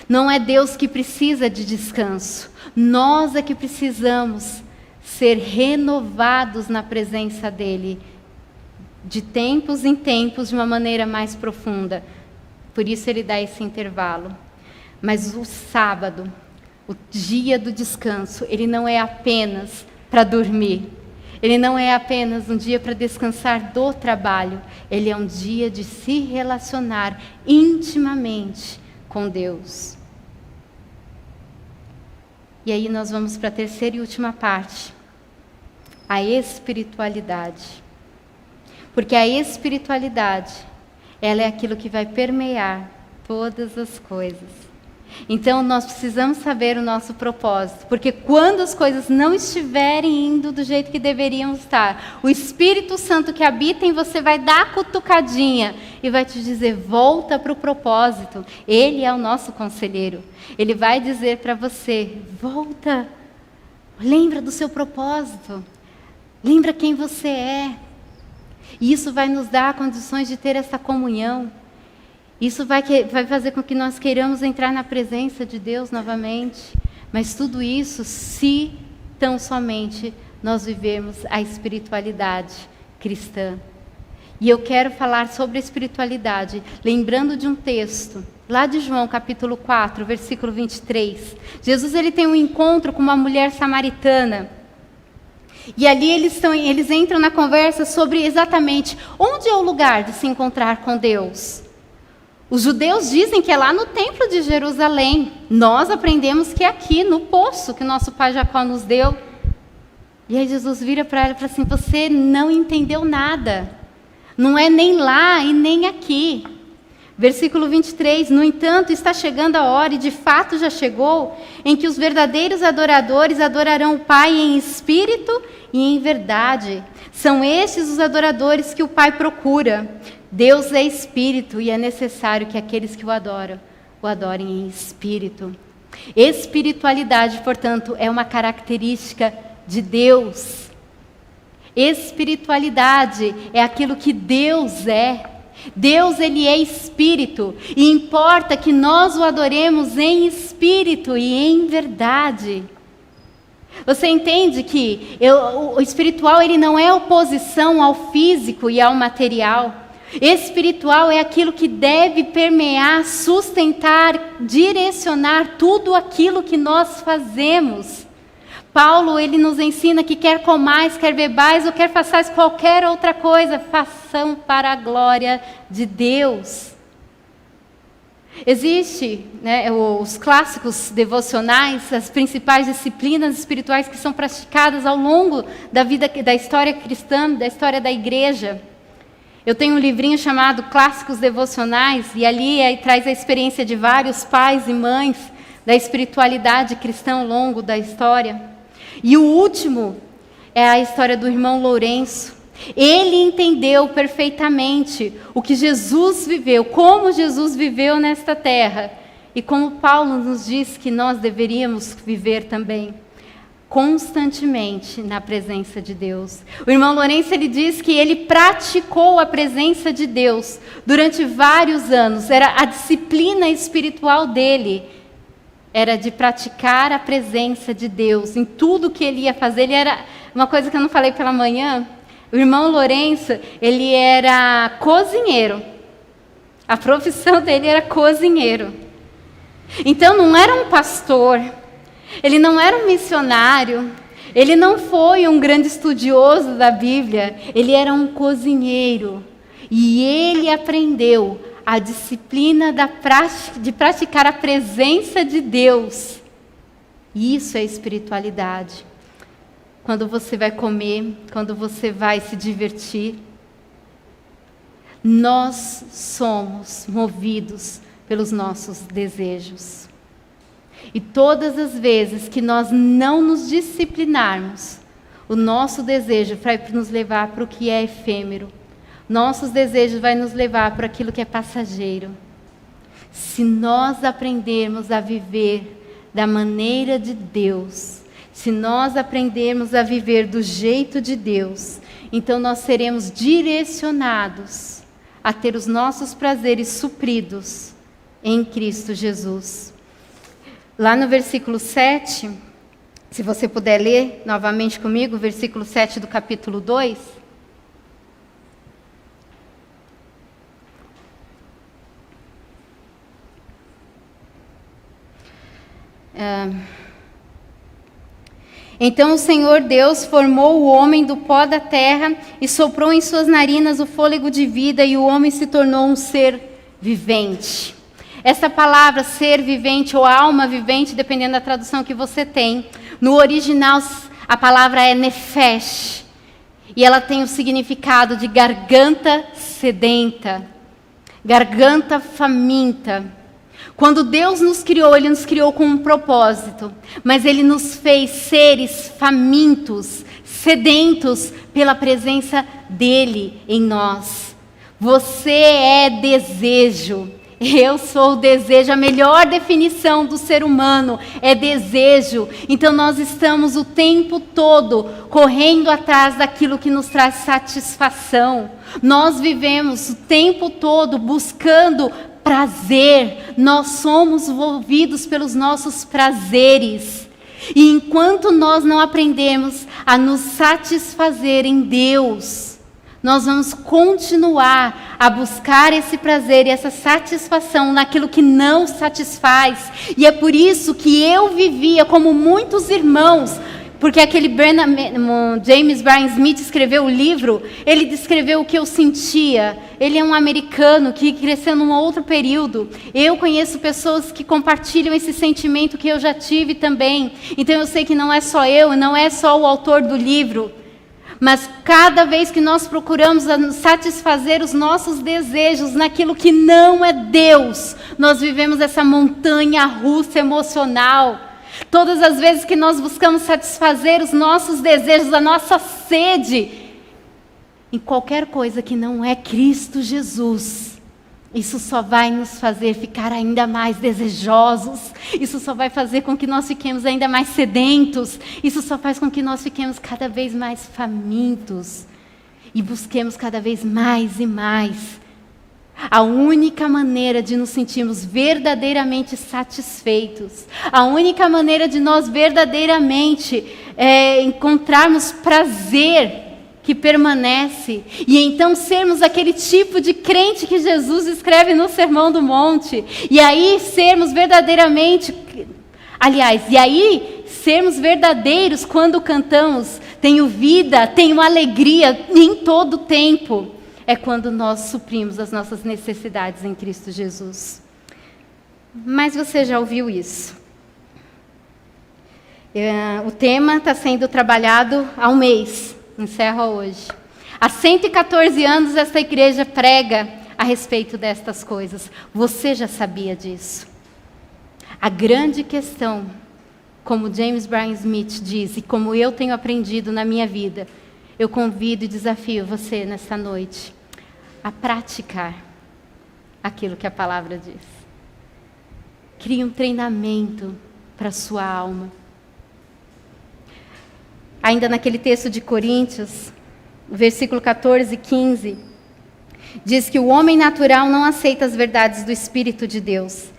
Não é Deus que precisa de descanso. Nós é que precisamos ser renovados na presença dEle, de tempos em tempos, de uma maneira mais profunda. Por isso Ele dá esse intervalo. Mas o sábado, o dia do descanso, ele não é apenas para dormir. Ele não é apenas um dia para descansar do trabalho. Ele é um dia de se relacionar intimamente com Deus. E aí nós vamos para a terceira e última parte. A espiritualidade. Porque a espiritualidade, ela é aquilo que vai permear todas as coisas. Então, nós precisamos saber o nosso propósito, porque quando as coisas não estiverem indo do jeito que deveriam estar, o Espírito Santo que habita em você vai dar a cutucadinha e vai te dizer, volta para o propósito. Ele é o nosso conselheiro. Ele vai dizer para você, volta, lembra do seu propósito, lembra quem você é. E isso vai nos dar condições de ter essa comunhão. Isso vai fazer com que nós queiramos entrar na presença de Deus novamente. Mas tudo isso se tão somente nós vivemos a espiritualidade cristã. E eu quero falar sobre a espiritualidade, lembrando de um texto, lá de João capítulo 4, versículo 23. Jesus ele tem um encontro com uma mulher samaritana. E ali eles entram na conversa sobre exatamente onde é o lugar de se encontrar com Deus. Os judeus dizem que é lá no templo de Jerusalém. Nós aprendemos que é aqui, no poço que nosso pai Jacó nos deu. E aí Jesus vira para ela e fala assim, você não entendeu nada. Não é nem lá e nem aqui. Versículo 23, no entanto, está chegando a hora, e de fato já chegou, em que os verdadeiros adoradores adorarão o Pai em espírito e em verdade. São estes os adoradores que o Pai procura. Deus é espírito e é necessário que aqueles que o adorem em espírito. Espiritualidade, portanto, é uma característica de Deus. Espiritualidade é aquilo que Deus é. Deus, Ele é espírito, e importa que nós o adoremos em espírito e em verdade. Você entende que o espiritual ele não é oposição ao físico e ao material. Espiritual é aquilo que deve permear, sustentar, direcionar tudo aquilo que nós fazemos. Paulo, ele nos ensina que quer comais, quer bebais ou quer façais qualquer outra coisa, façam para a glória de Deus. Existe, né, os clássicos devocionais, as principais disciplinas espirituais que são praticadas ao longo da vida, da história cristã, da história da igreja. Eu tenho um livrinho chamado Clássicos Devocionais, e ali traz a experiência de vários pais e mães da espiritualidade cristã ao longo da história. E o último é a história do irmão Lourenço. Ele entendeu perfeitamente o que Jesus viveu, como Jesus viveu nesta terra, e como Paulo nos diz que nós deveríamos viver também, constantemente na presença de Deus. O irmão Lourenço, ele diz que ele praticou a presença de Deus durante vários anos, era a disciplina espiritual dele, era de praticar a presença de Deus em tudo que ele ia fazer. Ele era, uma coisa que eu não falei pela manhã, o irmão Lourenço, ele era cozinheiro. A profissão dele era cozinheiro. Então não era um pastor, ele não era um missionário, ele não foi um grande estudioso da Bíblia, ele era um cozinheiro. E ele aprendeu a disciplina de praticar a presença de Deus. Isso é espiritualidade. Quando você vai comer, quando você vai se divertir, nós somos movidos pelos nossos desejos. E todas as vezes que nós não nos disciplinarmos, o nosso desejo vai nos levar para o que é efêmero. Nossos desejos vai nos levar para aquilo que é passageiro. Se nós aprendermos a viver da maneira de Deus, se nós aprendermos a viver do jeito de Deus, então nós seremos direcionados a ter os nossos prazeres supridos em Cristo Jesus. Lá no versículo 7, se você puder ler novamente comigo, versículo 7 do capítulo 2. Então o Senhor Deus formou o homem do pó da terra e soprou em suas narinas o fôlego de vida, e o homem se tornou um ser vivente. Essa palavra ser vivente ou alma vivente, dependendo da tradução que você tem, no original a palavra é nefesh, e ela tem o significado de garganta sedenta, garganta faminta. Quando Deus nos criou, Ele nos criou com um propósito, mas Ele nos fez seres famintos, sedentos pela presença dEle em nós. Você é desejo, eu sou o desejo, a melhor definição do ser humano é desejo. Então nós estamos o tempo todo correndo atrás daquilo que nos traz satisfação. Nós vivemos o tempo todo buscando prazer, nós somos movidos pelos nossos prazeres. E enquanto nós não aprendemos a nos satisfazer em Deus, nós vamos continuar a buscar esse prazer e essa satisfação naquilo que não satisfaz. E é por isso que eu vivia como muitos irmãos, porque aquele James Bryan Smith escreveu o livro, ele descreveu o que eu sentia. Ele é um americano que cresceu num outro período. Eu conheço pessoas que compartilham esse sentimento que eu já tive também. Então eu sei que não é só eu, não é só o autor do livro. Mas cada vez que nós procuramos satisfazer os nossos desejos naquilo que não é Deus, nós vivemos essa montanha russa emocional. Todas as vezes que nós buscamos satisfazer os nossos desejos, a nossa sede, em qualquer coisa que não é Cristo Jesus, isso só vai nos fazer ficar ainda mais desejosos, isso só vai fazer com que nós fiquemos ainda mais sedentos, isso só faz com que nós fiquemos cada vez mais famintos e busquemos cada vez mais e mais. A única maneira de nos sentirmos verdadeiramente satisfeitos, a única maneira de nós verdadeiramente encontrarmos prazer que permanece, e então sermos aquele tipo de crente que Jesus escreve no Sermão do Monte, e aí sermos verdadeiramente, sermos verdadeiros quando cantamos, tenho vida, tenho alegria em todo o tempo. É quando nós suprimos as nossas necessidades em Cristo Jesus. mas você já ouviu isso. O tema está sendo trabalhado há um mês, encerra hoje. Há 114 anos esta igreja prega a respeito destas coisas. Você já sabia disso. A grande questão, como James Bryan Smith diz, e como eu tenho aprendido na minha vida, eu convido e desafio você nesta noite a praticar aquilo que a palavra diz. Crie um treinamento para a sua alma. Ainda naquele texto de Coríntios, versículo 14 e 15, diz que o homem natural não aceita as verdades do Espírito de Deus.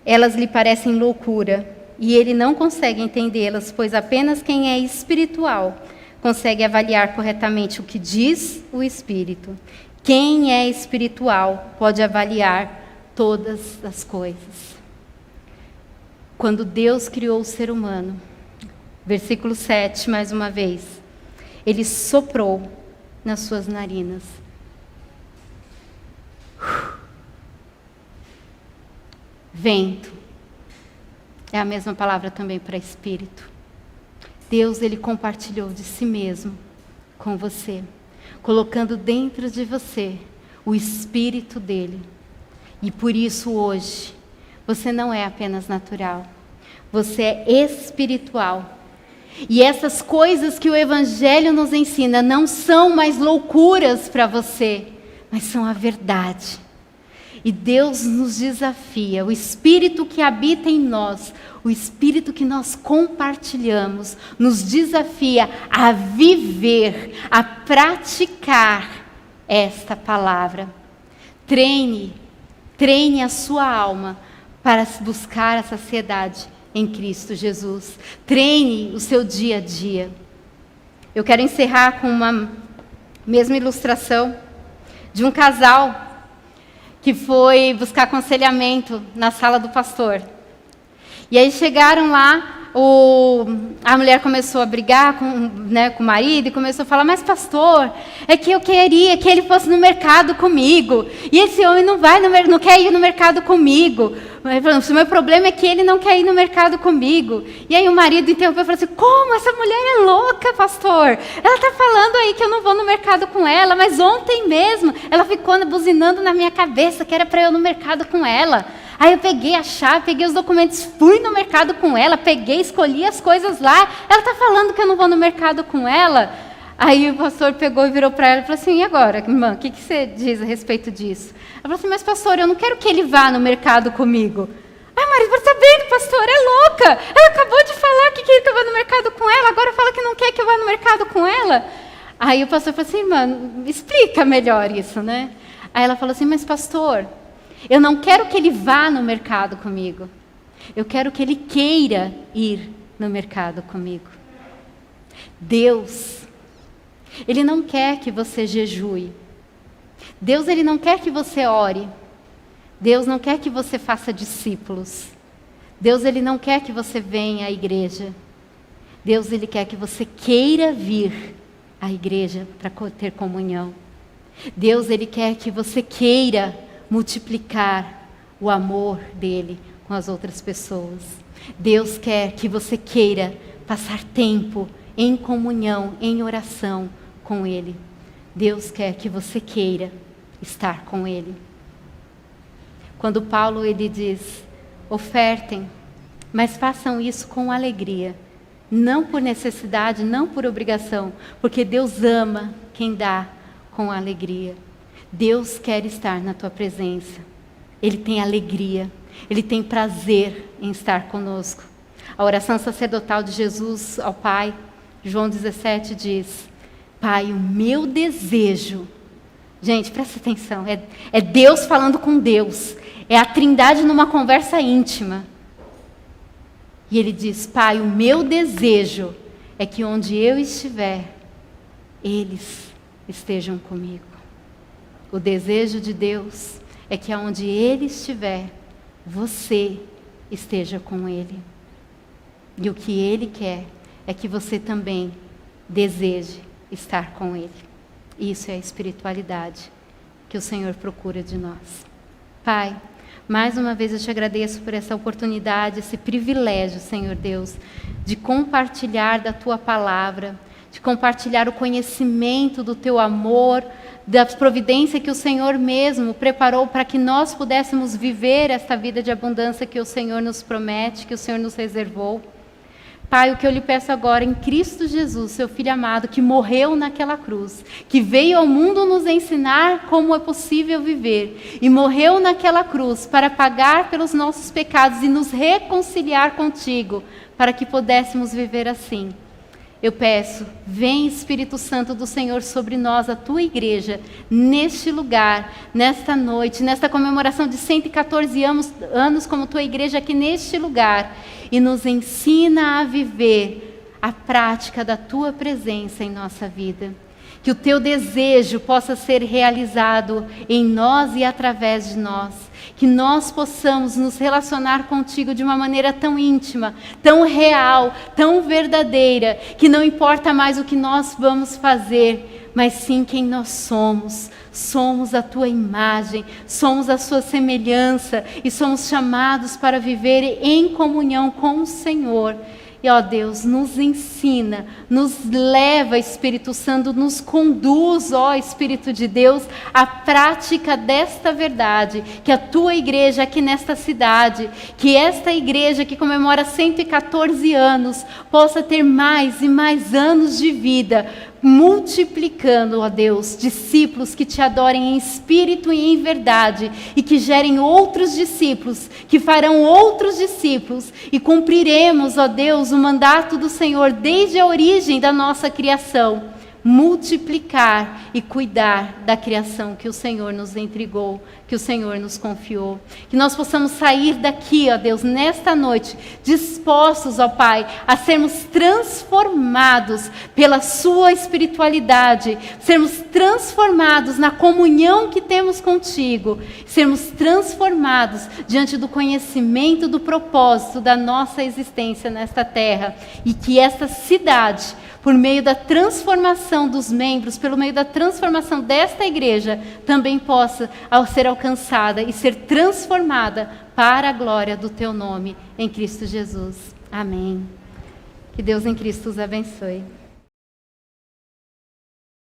Elas lhe parecem loucura, e ele não consegue entendê-las, pois apenas quem é espiritual consegue avaliar corretamente o que diz o Espírito. Quem é espiritual pode avaliar todas as coisas. Quando Deus criou o ser humano, versículo 7, mais uma vez, Ele soprou nas suas narinas. Vento. É a mesma palavra também para espírito. Deus, Ele compartilhou de si mesmo com você, colocando dentro de você o Espírito dEle. E por isso hoje, você não é apenas natural, você é espiritual. E essas coisas que o Evangelho nos ensina não são mais loucuras para você, mas são a verdade. E Deus nos desafia, o Espírito que habita em nós, o Espírito que nós compartilhamos, nos desafia a viver, a praticar esta palavra. Treine a sua alma para buscar a saciedade em Cristo Jesus. Treine o seu dia a dia. Eu quero encerrar com uma mesma ilustração de um casal que foi buscar aconselhamento na sala do pastor. E aí chegaram lá, a mulher começou a brigar com o marido e começou a falar, mas pastor, é que eu queria que ele fosse no mercado comigo. E esse homem não quer ir no mercado comigo. O meu problema é que ele não quer ir no mercado comigo. E aí o marido interrompeu e falou assim, como? Essa mulher é louca, pastor. Ela está falando aí que eu não vou no mercado com ela, mas ontem mesmo ela ficou buzinando na minha cabeça que era para eu ir no mercado com ela. Aí eu peguei a chave, peguei os documentos, fui no mercado com ela, escolhi as coisas lá. Ela está falando que eu não vou no mercado com ela. Aí o pastor pegou e virou para ela e falou assim, e agora, irmã, o que você diz a respeito disso? Ela falou assim, mas pastor, eu não quero que ele vá no mercado comigo. Ai, marido, você está vendo, pastor, é louca. Ela acabou de falar que queria que eu vá no mercado com ela, agora fala que não quer que eu vá no mercado com ela. Aí o pastor falou assim, irmã, explica melhor isso, né? Aí ela falou assim, mas pastor, eu não quero que ele vá no mercado comigo. Eu quero que ele queira ir no mercado comigo. Deus, Ele não quer que você jejue. Deus, Ele não quer que você ore. Deus não quer que você faça discípulos. Deus, Ele não quer que você venha à igreja. Deus, Ele quer que você queira vir à igreja para ter comunhão. Deus, Ele quer que você queira multiplicar o amor dEle com as outras pessoas. Deus quer que você queira passar tempo em comunhão, em oração com Ele. Deus quer que você queira estar com Ele. Quando Paulo ele diz, ofertem, mas façam isso com alegria, não por necessidade, não por obrigação, porque Deus ama quem dá com alegria. Deus quer estar na tua presença. Ele tem alegria, Ele tem prazer em estar conosco. A oração sacerdotal de Jesus ao Pai, João 17 diz, Pai, o meu desejo, gente, presta atenção, é Deus falando com Deus, é a Trindade numa conversa íntima. E Ele diz, Pai, o meu desejo é que onde eu estiver, eles estejam comigo. O desejo de Deus é que onde Ele estiver, você esteja com Ele. E o que Ele quer é que você também deseje estar com Ele. Isso é a espiritualidade que o Senhor procura de nós. Pai, Mais uma vez eu te agradeço por essa oportunidade, esse privilégio, Senhor Deus, de compartilhar da Tua palavra, de compartilhar o conhecimento do Teu amor, da providência que o Senhor mesmo preparou para que nós pudéssemos viver esta vida de abundância que o Senhor nos promete, que o Senhor nos reservou. Pai, o que eu lhe peço agora em Cristo Jesus, seu Filho amado, que morreu naquela cruz, que veio ao mundo nos ensinar como é possível viver, e morreu naquela cruz para pagar pelos nossos pecados e nos reconciliar contigo, para que pudéssemos viver assim. Eu peço, vem Espírito Santo do Senhor sobre nós, a Tua igreja, neste lugar, nesta noite, nesta comemoração de 114 anos como Tua igreja aqui neste lugar, e nos ensina a viver a prática da Tua presença em nossa vida. Que o Teu desejo possa ser realizado em nós e através de nós. Que nós possamos nos relacionar contigo de uma maneira tão íntima, tão real, tão verdadeira, que não importa mais o que nós vamos fazer, mas sim quem nós somos. Somos a Tua imagem, somos a Sua semelhança e somos chamados para viver em comunhão com o Senhor. E, ó Deus, nos ensina, nos leva, Espírito Santo, nos conduz, ó Espírito de Deus, à prática desta verdade, que a Tua igreja aqui nesta cidade, que esta igreja que comemora 114 anos, possa ter mais e mais anos de vida, multiplicando, ó Deus, discípulos que Te adorem em espírito e em verdade, e que gerem outros discípulos, que farão outros discípulos, e cumpriremos, ó Deus, o mandato do Senhor desde a origem da nossa criação, multiplicar e cuidar da criação que o Senhor nos entregou, que o Senhor nos confiou. Que nós possamos sair daqui, ó Deus, nesta noite, dispostos, ó Pai, a sermos transformados pela Sua espiritualidade, sermos transformados na comunhão que temos contigo, sermos transformados diante do conhecimento do propósito da nossa existência nesta terra, e que esta cidade, por meio da transformação dos membros, pelo meio da transformação desta igreja, também possa ser alcançada e ser transformada para a glória do Teu nome, em Cristo Jesus. Amém. Que Deus em Cristo os abençoe.